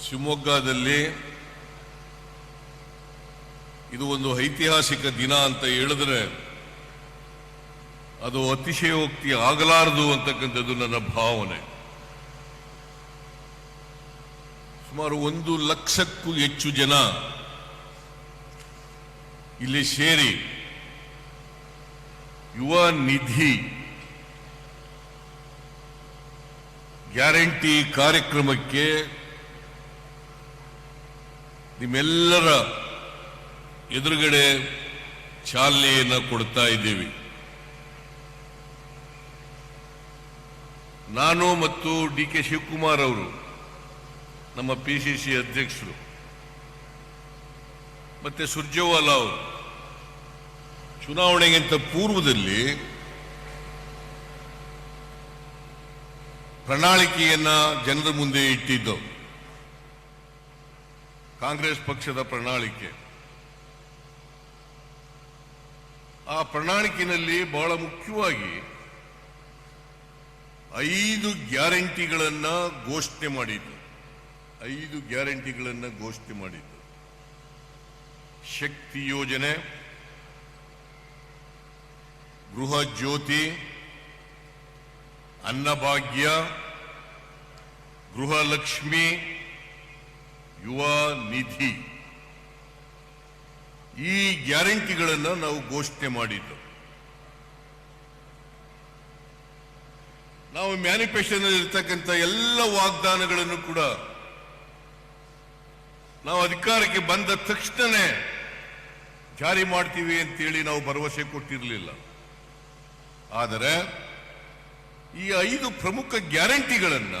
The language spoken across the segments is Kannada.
ಶಿವಮೊಗ್ಗದಲ್ಲಿ ಇದು ಒಂದು ಐತಿಹಾಸಿಕ ದಿನ ಅಂತ ಹೇಳಿದ್ರೆ ಅದು ಅತಿಶಯೋಕ್ತಿ ಆಗಲಾರದು ಅಂತಕ್ಕಂಥದ್ದು ನನ್ನ ಭಾವನೆ. ಸುಮಾರು 1 ಲಕ್ಷಕ್ಕೂ ಹೆಚ್ಚು ಜನ ಇಲ್ಲಿ ಸೇರಿ ಯುವ ನಿಧಿ ಗ್ಯಾರಂಟಿ ಕಾರ್ಯಕ್ರಮಕ್ಕೆ ನಿಮ್ಮೆಲ್ಲರ ಎದುರುಗಡೆ ಚಾಲನೆಯನ್ನು ಕೊಡ್ತಾ ಇದ್ದೀವಿ. ನಾನು ಮತ್ತು DK ಶಿವಕುಮಾರ್ ಅವರು, ನಮ್ಮ PCC ಅಧ್ಯಕ್ಷರು, ಮತ್ತೆ ಸುರ್ಜೇವಾಲಾ ಅವರು ಚುನಾವಣೆಗಿಂತ ಪೂರ್ವದಲ್ಲಿ ಪ್ರಣಾಳಿಕೆಯನ್ನ ಜನರ ಮುಂದೆ ಇಟ್ಟಿದ್ದು. ಕಾಂಗ್ರೆಸ್ ಪಕ್ಷದ ಪ್ರಣಾಳಿಕೆ. ಆ ಪ್ರಣಾಳಿಕೆಯಲ್ಲಿ ಬಹಳ ಮುಖ್ಯವಾಗಿ 5 ಗ್ಯಾರಂಟಿಗಳನ್ನ ಘೋಷಣೆ ಮಾಡಿದ್ದು. 5 ಗ್ಯಾರಂಟಿಗಳನ್ನ ಘೋಷಣೆ ಮಾಡಿದ್ದು. ಶಕ್ತಿ ಯೋಜನೆ, ಗೃಹ ಜ್ಯೋತಿ, ಅನ್ನಭಾಗ್ಯ, ಗೃಹಲಕ್ಷ್ಮಿ, ಯುವ ನಿಧಿ. ಈ ಗ್ಯಾರಂಟಿಗಳನ್ನು ನಾವು ಘೋಷಣೆ ಮಾಡಿದ್ದು. ನಾವು ಮ್ಯಾನಿಫೆಸ್ಟೋನಲ್ಲಿ ಇರ್ತಕ್ಕಂಥ ಎಲ್ಲ ವಾಗ್ದಾನಗಳನ್ನು ಕೂಡ ನಾವು ಅಧಿಕಾರಕ್ಕೆ ಬಂದ ತಕ್ಷಣನೇ ಜಾರಿ ಮಾಡ್ತೀವಿ ಅಂತೇಳಿ ನಾವು ಭರವಸೆ ಕೊಟ್ಟಿರಲಿಲ್ಲ. ಆದರೆ ಈ 5 ಪ್ರಮುಖ ಗ್ಯಾರಂಟಿಗಳನ್ನ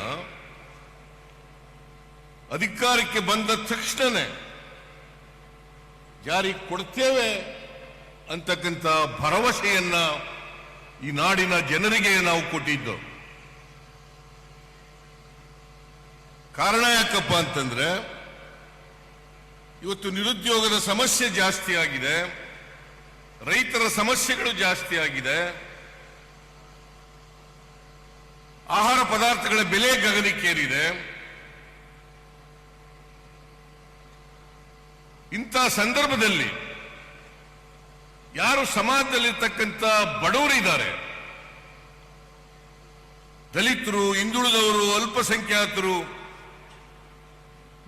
ಅಧಿಕಾರಕ್ಕೆ ಬಂದ ತಕ್ಷಣನೇ ಜಾರಿ ಕೊಡ್ತೇವೆ ಅಂತಕ್ಕಂಥ ಭರವಸೆಯನ್ನ ಈ ನಾಡಿನ ಜನರಿಗೆ ನಾವು ಕೊಟ್ಟಿದ್ದು. ಕಾರಣ ಯಾಕಪ್ಪ ಅಂತಂದ್ರೆ, ಇವತ್ತು ನಿರುದ್ಯೋಗದ ಸಮಸ್ಯೆ ಜಾಸ್ತಿ ಆಗಿದೆ, ರೈತರ ಸಮಸ್ಯೆಗಳು ಜಾಸ್ತಿ ಆಗಿದೆ, ಆಹಾರ ಪದಾರ್ಥಗಳ ಬೆಲೆ ಗಗನಕ್ಕೇರಿದೆ. ಇಂಥ ಸಂದರ್ಭದಲ್ಲಿ ಯಾರು ಸಮಾಜದಲ್ಲಿರ್ತಕ್ಕಂಥ ಬಡವರಿದ್ದಾರೆ, ದಲಿತರು, ಹಿಂದುಳಿದವರು, ಅಲ್ಪಸಂಖ್ಯಾತರು,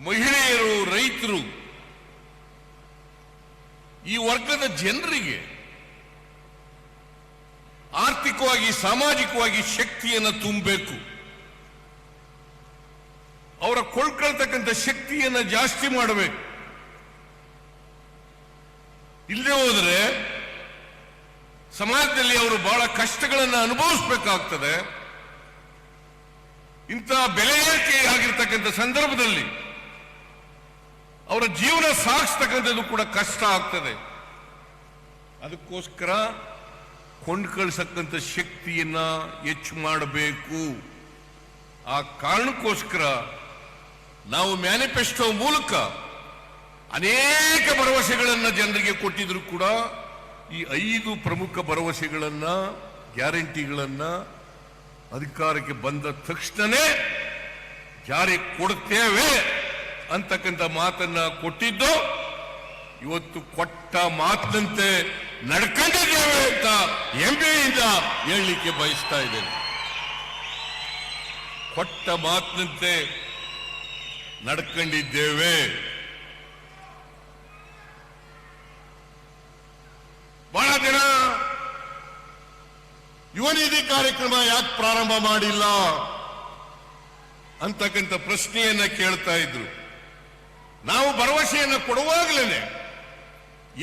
ಮಹಿಳೆಯರು, ರೈತರು, ಈ ವರ್ಗದ ಜನರಿಗೆ ಆರ್ಥಿಕವಾಗಿ, ಸಾಮಾಜಿಕವಾಗಿ ಶಕ್ತಿಯನ್ನು ತುಂಬಬೇಕು. ಅವರ ಕೊಳ್ಳತಕ್ಕಂಥ ಶಕ್ತಿಯನ್ನು ಜಾಸ್ತಿ ಮಾಡಬೇಕು. ಇಲ್ಲದೆ ಹೋದರೆ ಸಮಾಜದಲ್ಲಿ ಅವರು ಬಹಳ ಕಷ್ಟಗಳನ್ನು ಅನುಭವಿಸಬೇಕಾಗ್ತದೆ. ಇಂಥ ಬೆಲೆ ಏರಿಕೆ ಆಗಿರ್ತಕ್ಕಂಥ ಸಂದರ್ಭದಲ್ಲಿ ಅವರ ಜೀವನ ಸಾಗಿಸ್ತಕ್ಕಂಥದ್ದು ಕೂಡ ಕಷ್ಟ ಆಗ್ತದೆ. ಅದಕ್ಕೋಸ್ಕರ ಕೊಂಡ್ಕಳಿಸಕ್ಕಂಥ ಶಕ್ತಿಯನ್ನ ಹೆಚ್ಚು ಮಾಡಬೇಕು. ಆ ಕಾರಣಕ್ಕೋಸ್ಕರ ನಾವು ಮ್ಯಾನಿಫೆಸ್ಟೋ ಮೂಲಕ ಅನೇಕ ಭರವಸೆಗಳನ್ನ ಜನರಿಗೆ ಕೊಟ್ಟಿದ್ರು ಕೂಡ ಈ 5 ಪ್ರಮುಖ ಭರವಸೆಗಳನ್ನ, ಗ್ಯಾರಂಟಿಗಳನ್ನ ಅಧಿಕಾರಕ್ಕೆ ಬಂದ ತಕ್ಷಣನೇ ಜಾರಿ ಕೊಡ್ತೇವೆ ಅಂತಕ್ಕಂಥ ಮಾತನ್ನ ಕೊಟ್ಟಿದ್ದು. ಇವತ್ತು ಕೊಟ್ಟ ಮಾತಿನಂತೆ ನಡ್ಕೊಂಡಿದ್ದೇವೆ ಅಂತ ಹೆಮ್ಮೆಯಿಂದ ಹೇಳಲಿಕ್ಕೆ ಬಯಸ್ತಾ ಇದ್ದೇನೆ. ಕೊಟ್ಟ ಮಾತಿನಂತೆ ನಡ್ಕೊಂಡಿದ್ದೇವೆ. ಬಹಳ ದಿನ ಯುವ ನಿಧಿ ಕಾರ್ಯಕ್ರಮ ಯಾಕೆ ಪ್ರಾರಂಭ ಮಾಡಿಲ್ಲ ಅಂತಕ್ಕಂಥ ಪ್ರಶ್ನೆಯನ್ನ ಕೇಳ್ತಾ ಇದ್ರು. ನಾವು ಭರವಸೆಯನ್ನು ಕೊಡುವಾಗಲೇ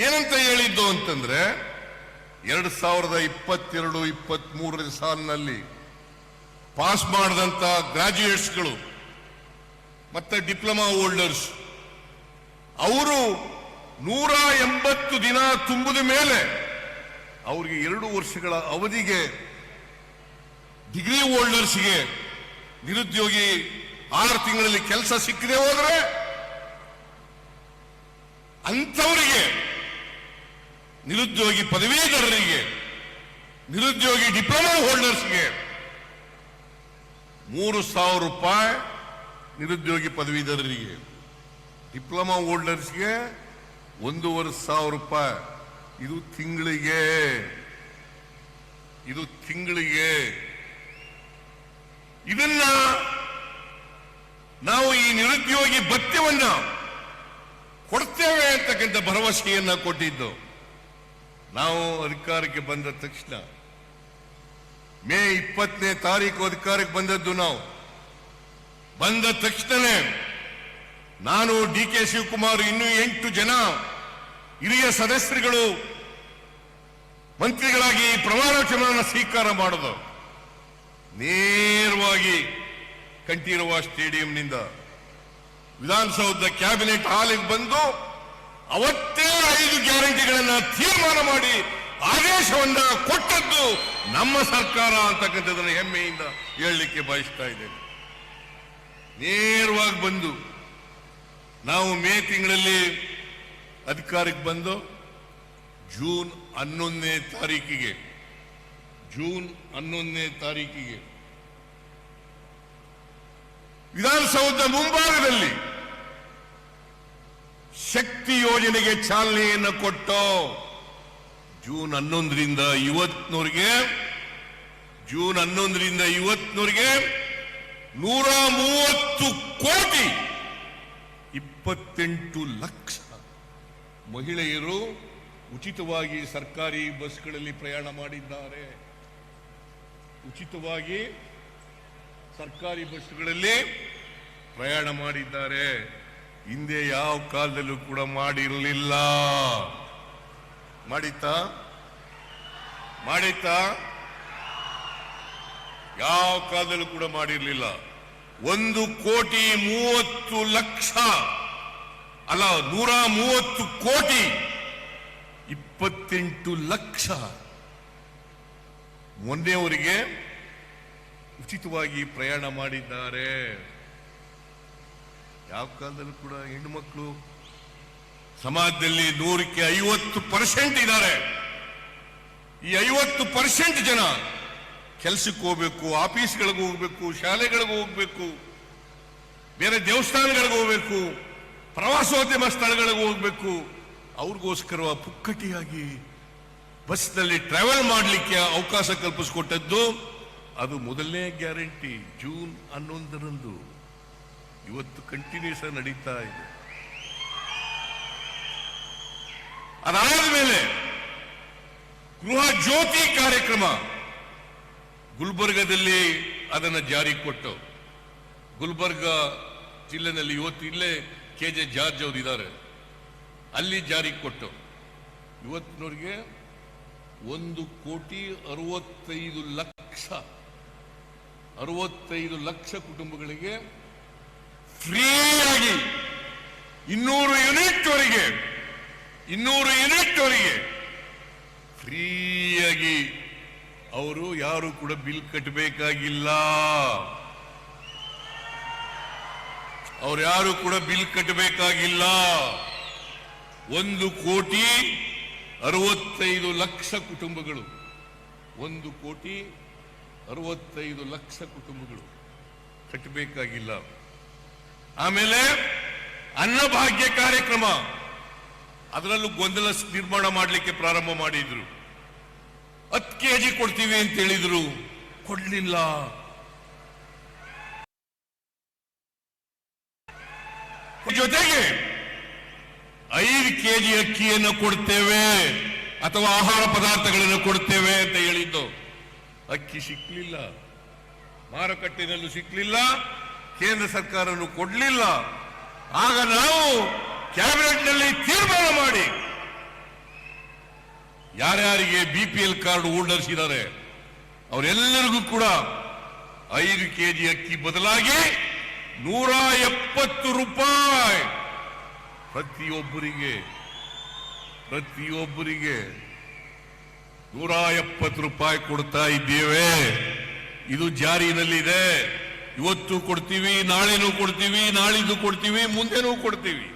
ಏನಂತ ಹೇಳಿದ್ದು ಅಂತಂದ್ರೆ, 2022-23 ಸಾಲಿನಲ್ಲಿ ಪಾಸ್ ಮಾಡಿದಂತ ಗ್ರಾಜ್ಯುಯೇಟ್ಸ್ಗಳು ಮತ್ತೆ ಡಿಪ್ಲೊಮಾ ಹೋಲ್ಡರ್ಸ್ ಅವರು 180 ದಿನ ತುಂಬಿದ ಮೇಲೆ ಅವರಿಗೆ 2 ವರ್ಷಗಳ ಅವಧಿಗೆ ಡಿಗ್ರಿ ಹೋಲ್ಡರ್ಸ್ಗೆ ನಿರುದ್ಯೋಗಿ 6 ತಿಂಗಳಲ್ಲಿ ಕೆಲಸ ಸಿಕ್ಕದೆ ಹೋದ್ರೆ ಅಂಥವರಿಗೆ, ನಿರುದ್ಯೋಗಿ ಪದವೀಧರರಿಗೆ, ನಿರುದ್ಯೋಗಿ ಡಿಪ್ಲೊಮಾ ಹೋಲ್ಡರ್ಸ್ಗೆ 3,000 ರೂಪಾಯಿ ನಿರುದ್ಯೋಗಿ ಪದವೀಧರರಿಗೆ, ಡಿಪ್ಲೊಮಾ ಹೋಲ್ಡರ್ಸ್ಗೆ 1,500 ರೂಪಾಯಿ. ಇದು ತಿಂಗಳಿಗೆ. ಇದನ್ನ ನಾವು ಈ ನಿರುದ್ಯೋಗಿ ಭತ್ಯವನ್ನ ಕೊಡ್ತೇವೆ ಅಂತಕ್ಕಂಥ ಭರವಸೆಯನ್ನ ಕೊಟ್ಟಿದ್ದು. ನಾವು ಅಧಿಕಾರಕ್ಕೆ ಬಂದ ತಕ್ಷಣ ಮೇ 20ನೇ ತಾರೀಕು ಅಧಿಕಾರಕ್ಕೆ ಬಂದದ್ದು. ನಾವು ಬಂದ ತಕ್ಷಣನೇ ನಾನು DK ಶಿವಕುಮಾರ್ ಇನ್ನೂ 8 ಜನ ಹಿರಿಯ ಸದಸ್ಯರುಗಳು ಮಂತ್ರಿಗಳಾಗಿ ಪ್ರಮಾಣ ವಚನವನ್ನು ಸ್ವೀಕಾರ ಮಾಡೋದು. ನೇರವಾಗಿ ಕಂಠೀರವ ಸ್ಟೇಡಿಯಂನಿಂದ ವಿಧಾನಸೌಧದ ಕ್ಯಾಬಿನೆಟ್ ಹಾಲಿಗೆ ಬಂದು ಅವತ್ತೇ 5 ಗ್ಯಾರಂಟಿಗಳನ್ನ ತೀರ್ಮಾನ ಮಾಡಿ ಆದೇಶವನ್ನ ಕೊಟ್ಟದ್ದು ನಮ್ಮ ಸರ್ಕಾರ ಅಂತಕ್ಕಂಥದ್ದನ್ನು ಹೆಮ್ಮೆಯಿಂದ ಹೇಳಲಿಕ್ಕೆ ಬಯಸ್ತಾ ಇದ್ದೇನೆ. ನೇರವಾಗಿ ಬಂದು ನಾವು ಮೇ ತಿಂಗಳಲ್ಲಿ ಅಧಿಕಾರಕ್ಕೆ ಬಂದು ಜೂನ್ 11ನೇ ತಾರೀಕಿಗೆ ವಿಧಾನಸೌಧದ ಮುಂಭಾಗದಲ್ಲಿ ಶಕ್ತಿ ಯೋಜನೆಗೆ ಚಾಲನೆಯನ್ನು ಕೊಟ್ಟು ಜೂನ್ 11ರಿಂದ ಇವತ್ತಿನವರೆಗೆ 130 ಕೋಟಿ 28 ಲಕ್ಷ ಮಹಿಳೆಯರು ಉಚಿತವಾಗಿ ಸರ್ಕಾರಿ ಬಸ್ಗಳಲ್ಲಿ ಪ್ರಯಾಣ ಮಾಡಿದ್ದಾರೆ. ಹಿಂದೆ ಯಾವ ಕಾಲದಲ್ಲೂ ಕೂಡ ಮಾಡಿರಲಿಲ್ಲ. ಮಾಡಿತ್ತಾ? ಯಾವ ಕಾಲದಲ್ಲೂ ಕೂಡ ಮಾಡಿರಲಿಲ್ಲ. 1,30 ಲಕ್ಷ ಅಲ್ಲ, 130 ಕೋಟಿ 28 ಲಕ್ಷ ಮೊನ್ನೆಯವರಿಗೆ ಉಚಿತವಾಗಿ ಪ್ರಯಾಣ ಮಾಡಿದ್ದಾರೆ. ಯಾವ ಕಾಲದಲ್ಲೂ ಕೂಡ ಹೆಣ್ಣು ಮಕ್ಕಳು ಸಮಾಜದಲ್ಲಿ 100ಕ್ಕೆ 50% ಇದ್ದಾರೆ. ಈ 50% ಜನ ಕೆಲಸಕ್ಕೆ ಹೋಗ್ಬೇಕು, ಆಫೀಸ್ಗಳಿಗೆ ಹೋಗ್ಬೇಕು, ಶಾಲೆಗಳಿಗೆ ಹೋಗ್ಬೇಕು, ಬೇರೆ ದೇವಸ್ಥಾನಗಳಿಗೆ ಹೋಗ್ಬೇಕು, ಪ್ರವಾಸೋದ್ಯಮ ಸ್ಥಳಗಳಿಗೆ ಹೋಗ್ಬೇಕು. ಅವ್ರಿಗೋಸ್ಕರ ಪುಕ್ಕಟಿಯಾಗಿ ಬಸ್ನಲ್ಲಿ ಟ್ರಾವೆಲ್ ಮಾಡಲಿಕ್ಕೆ ಅವಕಾಶ ಕಲ್ಪಿಸಿಕೊಟ್ಟದ್ದು ಅದು ಮೊದಲನೇ ಗ್ಯಾರಂಟಿ. ಜೂನ್ 11ರಂದು ಇವತ್ತು ಕಂಟಿನ್ಯೂಸ್ ನಡೀತಾ ಇದೆ. ಅದಾದ ಮೇಲೆ ಗೃಹ ಜ್ಯೋತಿ ಕಾರ್ಯಕ್ರಮ ಗುಲ್ಬರ್ಗದಲ್ಲಿ ಅದನ್ನು ಜಾರಿ ಕೊಟ್ಟು, ಗುಲ್ಬರ್ಗ ಜಿಲ್ಲೆನಲ್ಲಿ ಇವತ್ತು ಇಲ್ಲೇ KJ ಜಾರ್ಜ್ ಅವರು ಇದ್ದಾರೆ, ಅಲ್ಲಿ ಜಾರಿ ಕೊಟ್ಟು ಇವತ್ತಿನವರಿಗೆ 1,65 ಲಕ್ಷ ಕುಟುಂಬಗಳಿಗೆ ಫ್ರೀಯಾಗಿ 200 ಯೂನಿಟ್ ವರೆಗೆ ಫ್ರೀಯಾಗಿ ಅವರು ಯಾರು ಕೂಡ ಬಿಲ್ ಕಟ್ಟಬೇಕಾಗಿಲ್ಲ. ಅವ್ರು ಯಾರು ಕೂಡ ಬಿಲ್ ಕಟ್ಟಬೇಕಾಗಿಲ್ಲ. 1,65 ಲಕ್ಷ ಕುಟುಂಬಗಳು, 1,65 ಲಕ್ಷ ಕುಟುಂಬಗಳು ಕಟ್ಟಬೇಕಾಗಿಲ್ಲ. ಆಮೇಲೆ ಅನ್ನಭಾಗ್ಯ ಕಾರ್ಯಕ್ರಮ, ಅದರಲ್ಲೂ ಗೊಂದಲ ನಿರ್ಮಾಣ ಮಾಡಲಿಕ್ಕೆ ಪ್ರಾರಂಭ ಮಾಡಿದ್ರು. 10 kg ಕೊಡ್ತೀವಿ ಅಂತ ಹೇಳಿದ್ರು, ಕೊಡ್ಲಿಲ್ಲ. ಜೊತೆಗೆ 5 kg ಅಕ್ಕಿಯನ್ನು ಕೊಡ್ತೇವೆ ಅಥವಾ ಆಹಾರ ಪದಾರ್ಥಗಳನ್ನು ಕೊಡ್ತೇವೆ ಅಂತ ಹೇಳಿದ್ದು. ಅಕ್ಕಿ ಸಿಕ್ಲಿಲ್ಲ, ಮಾರುಕಟ್ಟೆನಲ್ಲೂ ಸಿಕ್ಲಿಲ್ಲ, ಕೇಂದ್ರ ಸರ್ಕಾರನೂ ಕೊಡ್ಲಿಲ್ಲ. ಆಗ ನಾವು ಕ್ಯಾಬಿನೆಟ್ನಲ್ಲಿ ತೀರ್ಮಾನ ಮಾಡಿ ಯಾರ್ಯಾರಿಗೆ BPL ಕಾರ್ಡ್ ಹೋಲ್ಡರ್ಸ್ ಇದ್ದಾರೆ ಅವರೆಲ್ಲರಿಗೂ ಕೂಡ 5 kg ಅಕ್ಕಿ ಬದಲಾಗಿ 170 ರೂಪಾಯಿ ಪ್ರತಿಯೊಬ್ಬರಿಗೆ 170 ರೂಪಾಯಿ ಕೊಡ್ತಾ ಇದ್ದೇವೆ. ಇದು ಜಾರಿನಲ್ಲಿದೆ. ಇವತ್ತು ಕೊಡ್ತೀವಿ, ನಾಳೆನೂ ಕೊಡ್ತೀವಿ, ನಾಳಿದ್ದು ಕೊಡ್ತೀವಿ, ಮುಂದೆನೂ ಕೊಡ್ತೀವಿ.